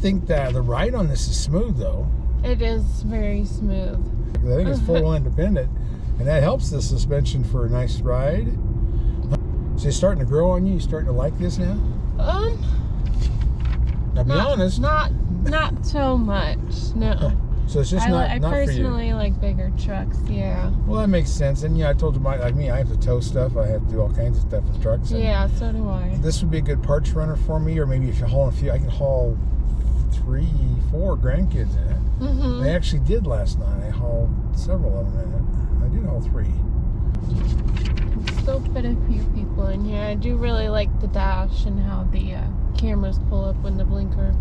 think that the ride on this is smooth, though. It is very smooth. I think it's full independent, and that helps the suspension for a nice ride. So it's starting to grow on you? You starting to like this now? Now be honest. Not so much, no. So it's just not for you. I personally like bigger trucks, yeah. Well, that makes sense. And yeah, I told you, like me, I have to tow stuff. I have to do all kinds of stuff with trucks. Yeah, so do I. This would be a good parts runner for me, or maybe if you're hauling a few, I can haul 3, 4 grandkids in it. Mm-hmm. I actually did last night. I hauled several of them in it. I did haul 3. Still fit a few people in here. I do really like the dash and how the cameras pull up when the blinker.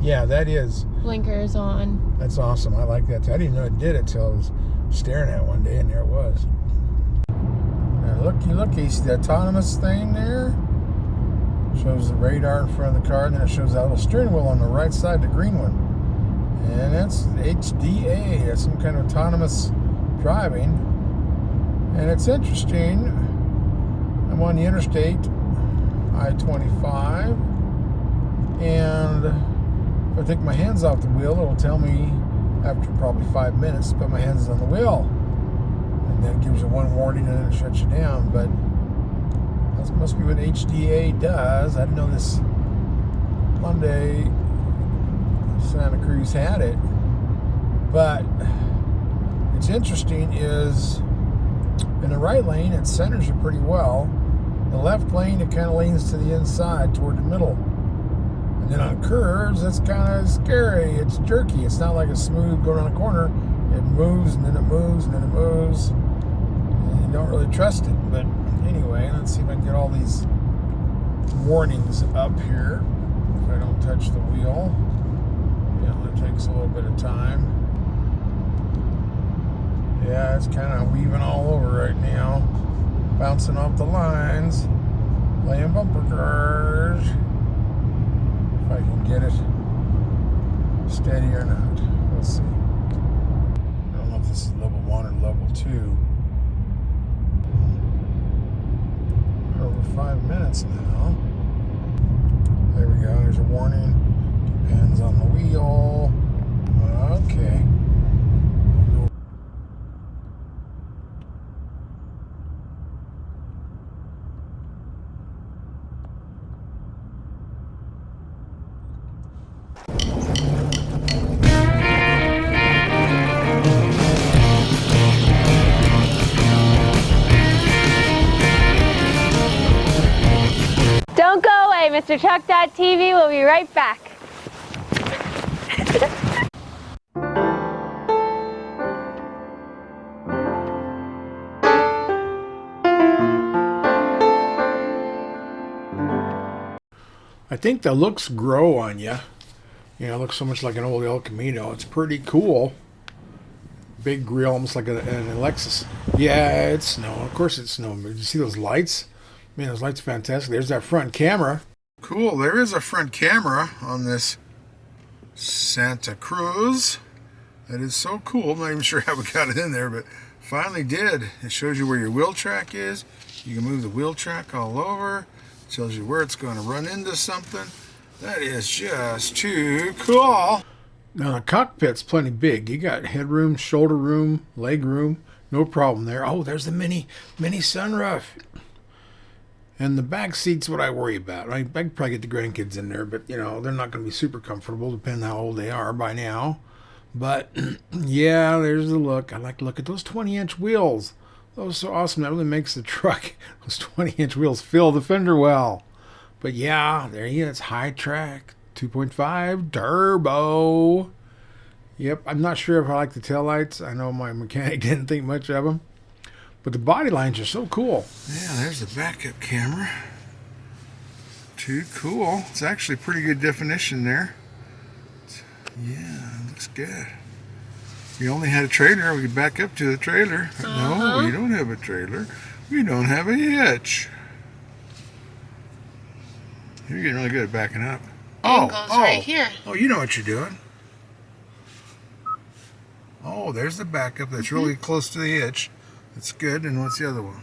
Yeah, that is. Blinker is on. That's awesome. I like that too. I didn't know it did it till I was staring at it one day, and there it was. Now looky, you see the autonomous thing there? Shows the radar in front of the car, and then it shows that little steering wheel on the right side, the green one. And that's HDA. That's some kind of autonomous driving. And it's interesting. I'm on the interstate, I-25, and if I take my hands off the wheel, it'll tell me after probably 5 minutes to put my hands on the wheel. And then it gives you one warning and then it shuts you down. But that must be what HDA does. I didn't know this Monday Santa Cruz had it. But it's interesting is in the right lane, it centers you pretty well. The left lane, it kind of leans to the inside toward the middle. And then on curves, that's kind of scary. It's jerky. It's not like a smooth go around a corner. It moves and then it moves and then it moves. And you don't really trust it. But anyway, let's see if I can get all these warnings up here. If I don't touch the wheel. Yeah, it takes a little bit of time. Yeah, it's kind of weaving all over right now. Bouncing off the lines. Laying bumper cars. If I can get it steady or not. Let's see. I don't know if this is level 1 or level 2. We're over 5 minutes now. There we go. There's a warning. Depends on the wheel. Okay. Don't go away, Mr. Truck.tv. We'll be right back. I think the looks grow on you. You know, it looks so much like an old El Camino. It's pretty cool. Big grill, almost like an Lexus. Yeah, it's snow. Of course it's snow. Did you see those lights? Man, those lights are fantastic. There's that front camera. Cool. There is a front camera on this Santa Cruz. That is so cool. I'm not even sure how we got it in there, but finally did. It shows you where your wheel track is. You can move the wheel track all over. It tells you where it's going to run into something. That is just too cool. Now the cockpit's plenty big. You got headroom, shoulder room, leg room. No problem there. Oh, there's the mini sunroof. And the back seat's what I worry about. I could probably get the grandkids in there, but, you know, they're not going to be super comfortable, depending on how old they are by now. But, yeah, there's the look. I like to look at those 20-inch wheels. Those are so awesome. That really makes the truck, those 20-inch wheels, fill the fender well. But, yeah, there you go. It's high track, 2.5 turbo. Yep, I'm not sure if I like the taillights. I know my mechanic didn't think much of them. But the body lines are so cool. Yeah, there's the backup camera. Too cool. It's actually pretty good definition there. Yeah, looks good. If we only had a trailer, we could back up to the trailer. No, we don't have a trailer. We don't have a hitch. You're getting really good at backing up. It goes right here. Oh, you know what you're doing. Oh, there's the backup. That's really close to the hitch. That's good. And what's the other one?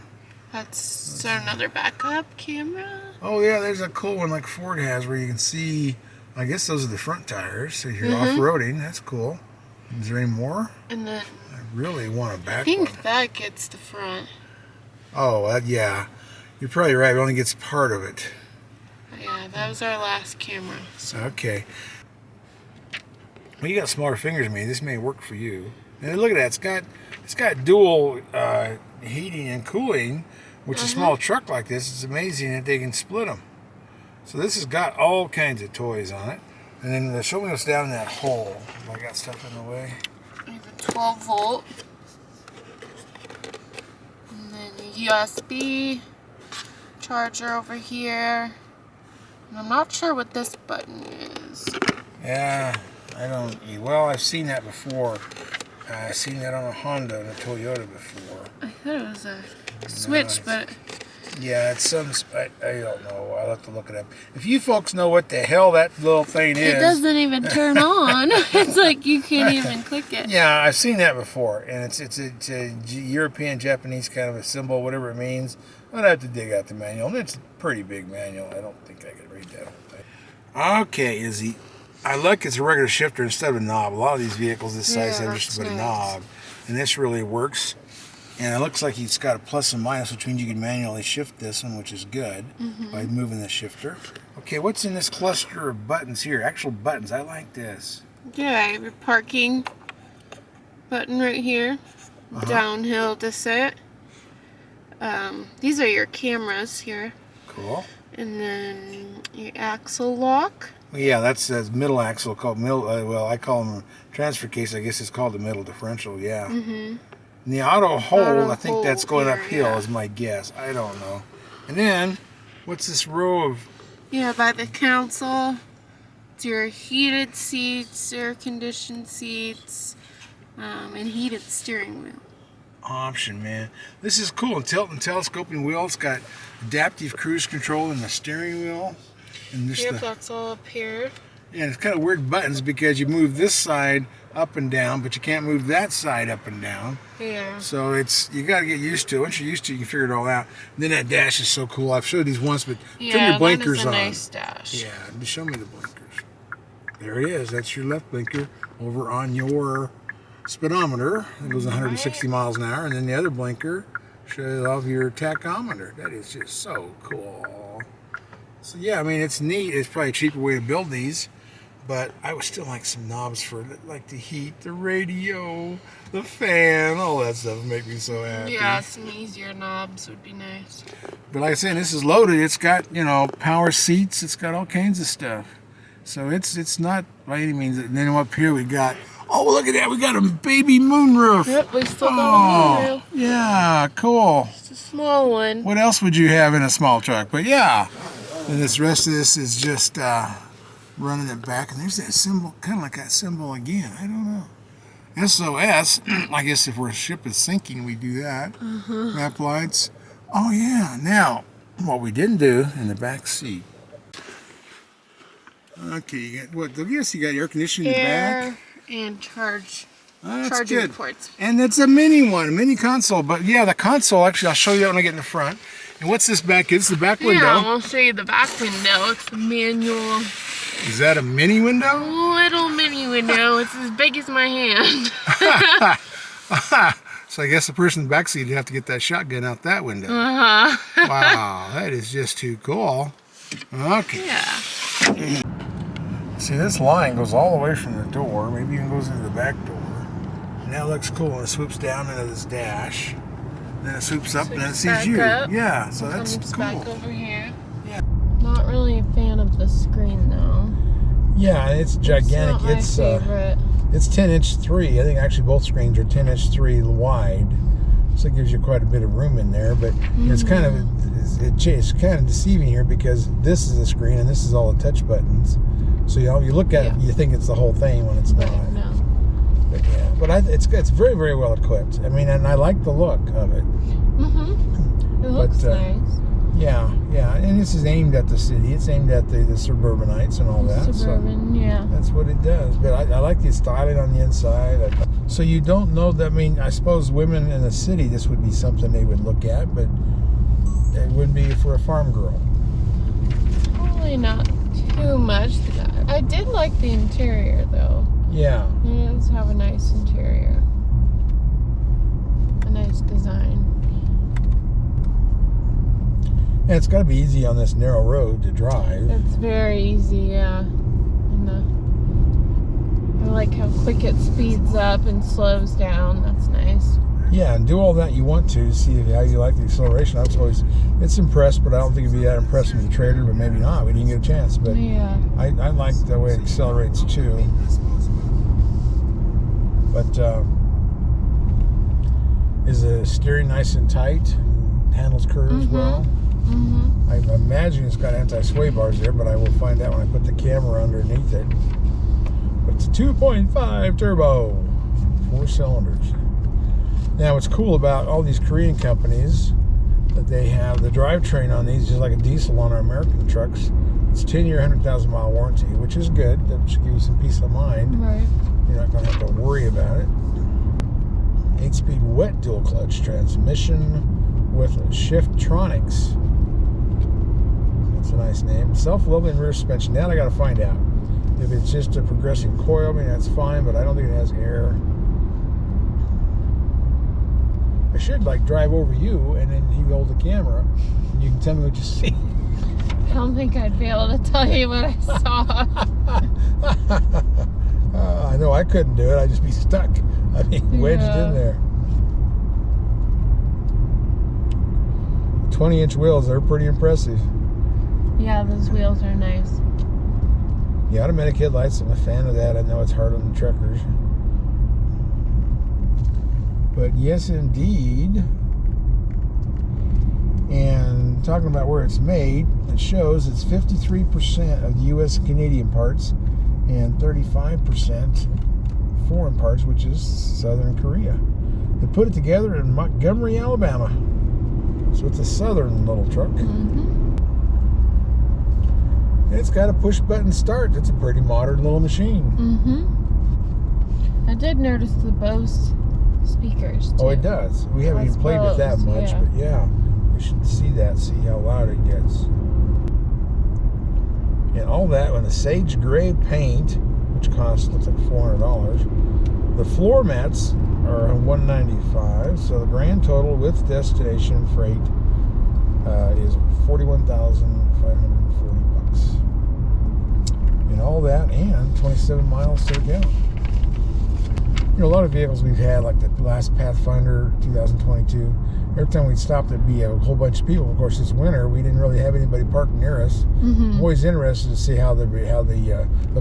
Is there another backup camera? Oh, yeah, there's a cool one like Ford has where you can see I guess those are the front tires. So you're off-roading. That's cool. Is there any more? And then I really want a back I think one. that gets the front. Oh, yeah. You're probably right. It only gets part of it. Yeah, that was our last camera. So. Okay. Well, you got smaller fingers than me. This may work for you. And look at that. It's got dual heating and cooling, which a small truck like this, it's amazing that they can split them. So this has got all kinds of toys on it. And then show me what's down in that hole. I got stuff in the way. We have a 12 volt. And then a USB charger over here. And I'm not sure what this button is. Yeah, well, I've seen that before. I've seen that on a Honda and a Toyota before. I thought it was a switch, but... Yeah, it's some... I don't know. I'll have to look it up. If you folks know what the hell that little thing is... It doesn't even turn on. It's like you can't even click it. Yeah, I've seen that before. And it's a European, Japanese kind of a symbol, whatever it means. I'd have to dig out the manual. And it's a pretty big manual. I don't think I could read that whole thing. Okay, Izzy. I like it's a regular shifter instead of a knob. A lot of these vehicles this size have just put a knob. And this really works. And it looks like it's got a plus and minus, which means you can manually shift this one, which is good, by moving the shifter. Okay, what's in this cluster of buttons here? Actual buttons. I like this. Yeah, your parking button right here. Downhill to set. These are your cameras here. Cool. And then your axle lock. Yeah, that's the middle axle called middle. Well, I call them transfer case. I guess it's called the middle differential. Yeah. And the auto hold, I think that's going uphill, is my guess. I don't know. And then, what's this row of? Yeah, by the console, it's your heated seats, air conditioned seats, and heated steering wheel. Option, man. This is cool. And tilt and telescoping wheel. It's got adaptive cruise control in the steering wheel. And just that's all up here. Yeah, it's kind of weird buttons because you move this side up and down, but you can't move that side up and down. Yeah. So you got to get used to it. Once you're used to it, you can figure it all out. And then that dash is so cool. I've showed these once, but turn your blinkers on. Yeah, nice dash. Yeah, just show me the blinkers. There it is. That's your left blinker over on your speedometer. It goes 160 miles an hour. And then the other blinker shows off your tachometer. That is just so cool. So yeah, I mean, it's neat. It's probably a cheaper way to build these. But I would still like some knobs for like the heat, the radio, the fan, all that stuff would make me so happy. Yeah, some easier knobs would be nice. But like I said, this is loaded. It's got, power seats. It's got all kinds of stuff. So it's not by any means. And then up here we got, look at that. We got a baby moonroof. Yep, we still got a moonroof. Yeah, cool. It's a small one. What else would you have in a small truck? But yeah. And this rest of this is just... running it back, and there's that symbol, kind of like that symbol again. I don't know. SOS. I guess if our ship is sinking, we do that. Map lights. Oh yeah. Now, what we didn't do in the back seat. Okay, you got what? I guess you got air conditioning in the back. And charging good. ports. And it's a mini one, a mini console. But yeah, the console. Actually, I'll show you that when I get in the front. And what's this back? It's the back window. Yeah, I'll show you the back window. It's the manual. Is that a mini window? Little mini window. It's as big as my hand. So I guess the person in the backseat would have to get that shotgun out that window. Wow, that is just too cool. Okay. Yeah. See, this line goes all the way from the door. Maybe even goes into the back door. And that looks cool. And it swoops down into this dash. Then it swoops up and then it sees you. Up. Yeah, so that's cool. Back over here. Yeah. Not really a fan of the screen though. Yeah, it's gigantic. It's not my favorite. It's 10-inch 3. I think actually both screens are 10-inch 3 wide. So it gives you quite a bit of room in there. But it's kind of deceiving here because this is the screen and this is all the touch buttons. So you look at it, you think it's the whole thing when it's not. No. But yeah, but it's very, very well equipped. I mean, and I like the look of it. It looks nice. Yeah, and this is aimed at the city. It's aimed at the suburbanites and all that. Suburban, yeah. That's what it does. But I like the styling on the inside. So you don't know that, I mean, I suppose women in the city, this would be something they would look at, but it wouldn't be for a farm girl. Probably not too much. I did like the interior, though. Yeah. It does have a nice interior. A nice design. And it's got to be easy on this narrow road to drive. It's very easy, yeah. And I like how quick it speeds up and slows down. That's nice. Yeah, and do all that you want to see how you like the acceleration. I was always, it's impressed, but I don't think it'd be that impressive with the Trader, but maybe not. We didn't get a chance, but Yeah. I like the way it accelerates too. But is the steering nice and tight? Handles curves well? Mm-hmm. I imagine it's got anti-sway bars there, but I will find out when I put the camera underneath it. But it's a 2.5 turbo, 4 cylinders. Now, what's cool about all these Korean companies that they have the drivetrain on these, just like a diesel on our American trucks. It's 10-year, 100,000-mile warranty, which is good. That should give you some peace of mind. Right. You're not going to have to worry about it. 8-speed wet dual clutch transmission with Shifttronics. That's a nice name. Self-leveling rear suspension. Now I got to find out if it's just a progressive coil. I mean, that's fine, but I don't think it has air. I should like drive over you and then you hold the camera and you can tell me what you see. I don't think I'd be able to tell you what I saw. I know I couldn't do it. I'd just be stuck. I mean, wedged in there. 20-inch wheels, they're pretty impressive. Yeah, those wheels are nice. The automatic headlights, I'm a fan of that. I know it's hard on the truckers. But yes, indeed. And talking about where it's made, it shows it's 53% of the U.S. and Canadian parts and 35% foreign parts, which is Southern Korea. They put it together in Montgomery, Alabama. So it's a southern little truck. Mm-hmm. It's got a push-button start. It's a pretty modern little machine. Mm-hmm. I did notice the Bose speakers, too. Oh, it does. We haven't even played with that much, but yeah. We should see that, see how loud it gets. And all that on the sage gray paint, which costs, looks like $400. The floor mats are $195, so the grand total with destination freight is $41,540. And all that, and 27 miles to the gallon. You know, a lot of vehicles we've had, like the last Pathfinder 2022, every time we'd stop, there'd be a whole bunch of people. Of course, this winter, we didn't really have anybody parked near us. Mm-hmm. I'm always interested to see how the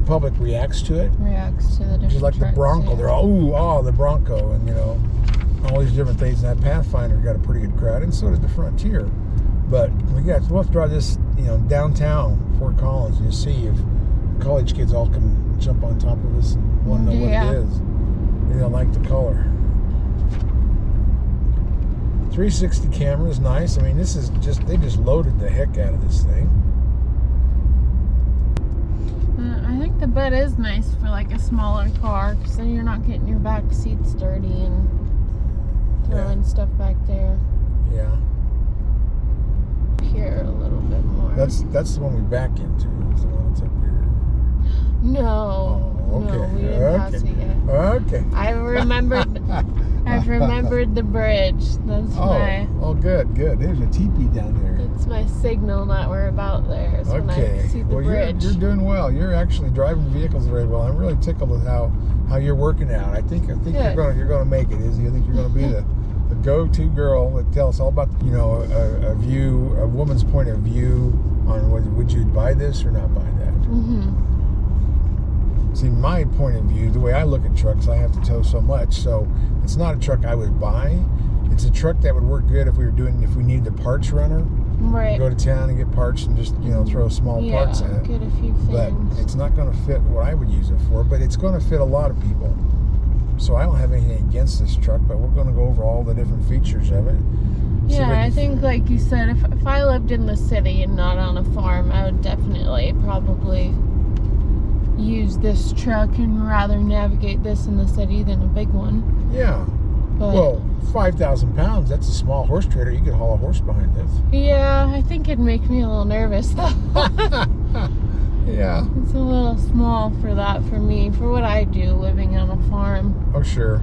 public reacts to it. Reacts to the different Just like trucks, the Bronco. yeah. They're all, ooh, oh, the Bronco, and, you know, all these different things. And that Pathfinder got a pretty good crowd, and so did the Frontier. But we'll have to drive this, you know, downtown Fort Collins, and you see if college kids all come jump on top of us and want to know what it is. They don't like the color. 360 camera is nice. I mean, this is just, they just loaded the heck out of this thing. I think the bed is nice for like a smaller car, because then you're not getting your back seats dirty and throwing stuff back there. Yeah. Here a little bit more. That's the one we back into. It's the one that's up here. No. Oh, okay. No, we didn't pass it yet. Okay. I've remembered the bridge. That's Oh, good. There's a teepee down there. That's my signal that we're about there. Is when I see the bridge. You're doing well. You're actually driving vehicles very well. I'm really tickled with how you're working out. I think you're gonna make it, Izzy. I think you're gonna be the go-to girl that tells us all about, you know, a woman's point of view on would you buy this or not buy that. Mm-hmm. See, my point of view, the way I look at trucks, I have to tow so much, so it's not a truck I would buy. It's a truck that would work good if we needed a parts runner. Right. Go to town and get parts and just, you know, throw small parts in it. Get a few things. But it's not going to fit what I would use it for, but it's going to fit a lot of people. So I don't have anything against this truck, but we're going to go over all the different features of it. Yeah, I think, like you said, if I lived in the city and not on a farm, I would definitely probably use this truck and rather navigate this in the city than a big one. Yeah. But, well, 5,000 pounds, that's a small horse trailer. You could haul a horse behind this. Yeah, I think it'd make me a little nervous, though. Yeah. It's a little small for that for me, for what I do living on a farm. Oh, sure.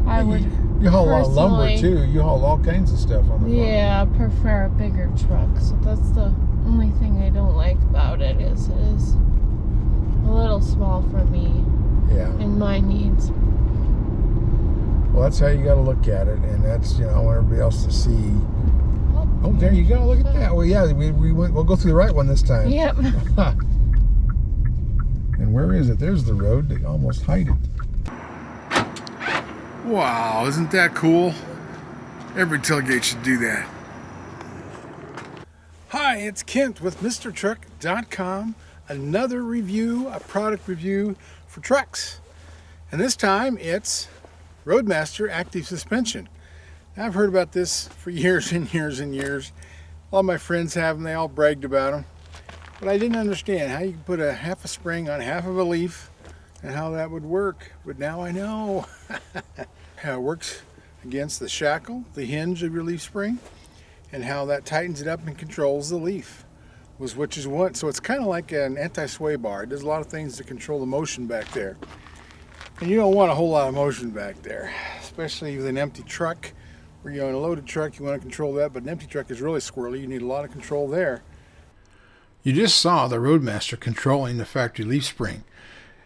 I would You haul a lot of lumber, personally- too. You haul all kinds of stuff on the farm. Yeah, I prefer a bigger truck. So that's the only thing I don't like about it is a little small for me Yeah. and my needs. Well, that's how you got to look at it, and that's, I want everybody else to see. Oh, there you go. Look at that. Well, yeah, we'll go through the right one this time. Yep. And where is it? There's the road. They almost hide it. Wow, isn't that cool? Every tailgate should do that. Hi, it's Kent with MrTruck.com. Another review, a product review for trucks. And this time it's Roadmaster Active Suspension. Now, I've heard about this for years and years and years. A lot of my friends have them. They all bragged about them. But I didn't understand how you could put a half a spring on half of a leaf and how that would work. But now I know. How it works against the shackle, the hinge of your leaf spring, and how that tightens it up and controls the leaf, which is what. So it's kind of like an anti-sway bar. It does a lot of things to control the motion back there. And you don't want a whole lot of motion back there, especially with an empty truck. Where you're on a loaded truck, you want to control that, but an empty truck is really squirrely. You need a lot of control there. You just saw the Roadmaster controlling the factory leaf spring.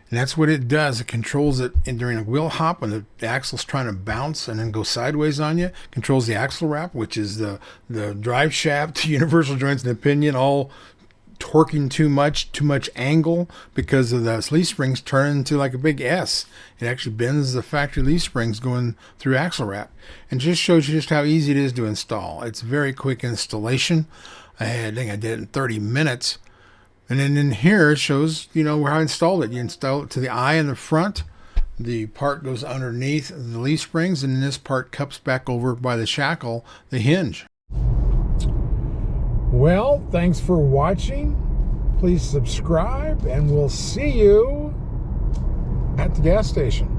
And that's what it does. It controls it during a wheel hop when the axle's trying to bounce and then go sideways on you. Controls the axle wrap, which is the drive shaft, universal joints and the pinion, all torquing too much angle because of the leaf springs turn into like a big S. It actually bends the factory leaf springs going through axle wrap. And just shows you just how easy it is to install. It's very quick installation. I think I did it in 30 minutes. And then in here it shows, where I installed it. You install it to the eye in the front. The part goes underneath the leaf springs, and then this part cups back over by the shackle, the hinge. Well, thanks for watching. Please subscribe, and we'll see you at the gas station.